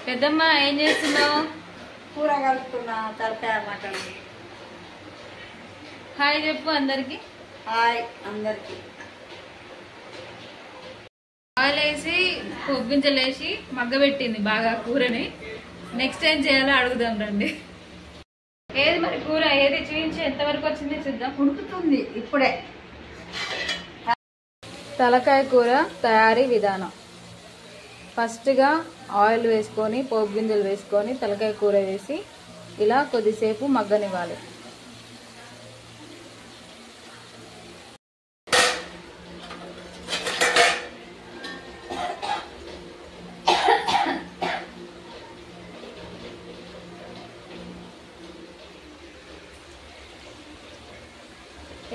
పెద్దమ్మ ఏం చేస్తున్నావు? కూర కలుపుతున్నా, తలకాయ మటన్. హాయ్ చెప్పు అందరికి. హాయ్ అందరికి. ఆయిల్ వేసి పొబ్బించలు వేసి మగ్గబెట్టింది బాగా కూరని. నెక్స్ట్ ఏం చేయాలో అడుగుదాం రండి. ఏది మరి కూర ఏది చూపించి ఎంతవరకు వచ్చింది చూద్దాం. ఉడుకుతుంది ఇప్పుడే. తలకాయ కూర తయారీ విధానం. ఫస్ట్గా ఆయిల్ వేసుకొని పోపు గింజలు వేసుకొని తలకాయ కూర వేసి ఇలా కొద్దిసేపు మగ్గనివ్వాలి.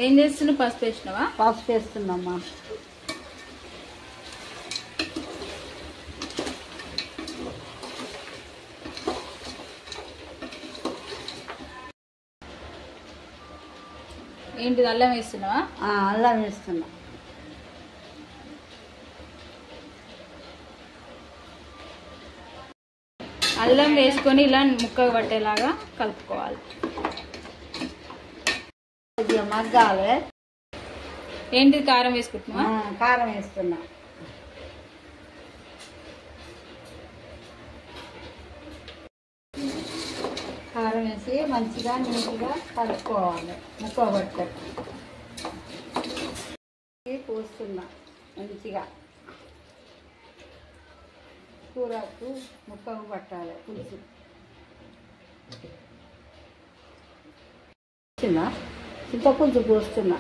ఏం చేస్తున్నావు? పసుపు వేసినావా? పసుపు వేస్తున్నామ్మా. ఏంటిది అల్లం వేస్తున్నావా? అల్లం వేస్తున్నా. అల్లం వేసుకొని ఇలా ముక్కగా పట్టేలాగా కలుపుకోవాలి. మగ్గాలి. ఏంటిది కారం వేసుకుంటున్నా? కారం వేస్తున్నా. కారం వేసి మంచిగా నీట్గా కలుపుకోవాలి. ముక్క పట్టేట్టు పోస్తున్నా మంచిగా. కూరకు ముక్కకు పట్టాలి పులుసు. చింతపులుసు పోస్తున్నా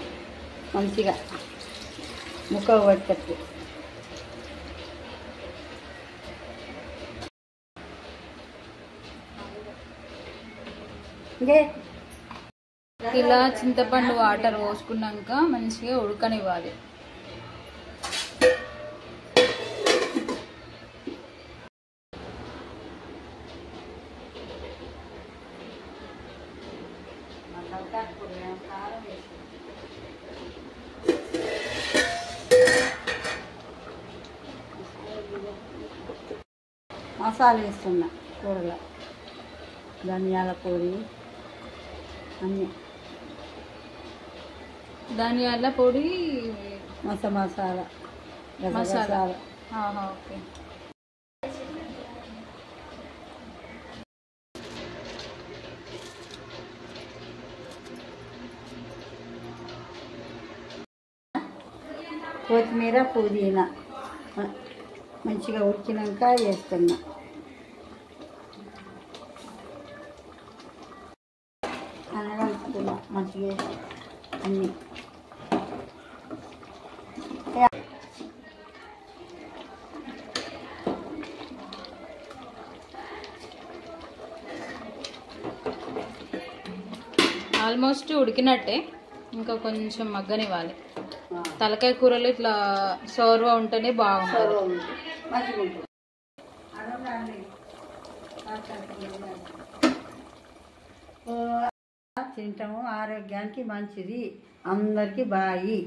మంచిగా ముక్కకు పట్టేట్టు. ఇలా చింతపండు వాటర్ పోసుకున్నాక మంచిగా ఉడకనివ్వాలి. మసాలా వేస్తున్నా కూరలో. ధనియాల పొడి అన్నీ. ధనియాల పొడి, మసాలా మసాలా. ఓకే. కొత్తిమీర పుదీనా మంచిగా ఉడికినాక వేస్తున్నా. కలుపుతున్నా మంచిగా అన్నీ. ఆల్మోస్ట్ ఉడికినట్టే, ఇంకా కొంచెం మగ్గనివ్వాలి. తలకాయ కూరలు ఇట్లా సోర్వా ఉంటేనే బాగుంటుంది. తింటాము, ఆరోగ్యానికి మంచిది. అందరికీ బాయి.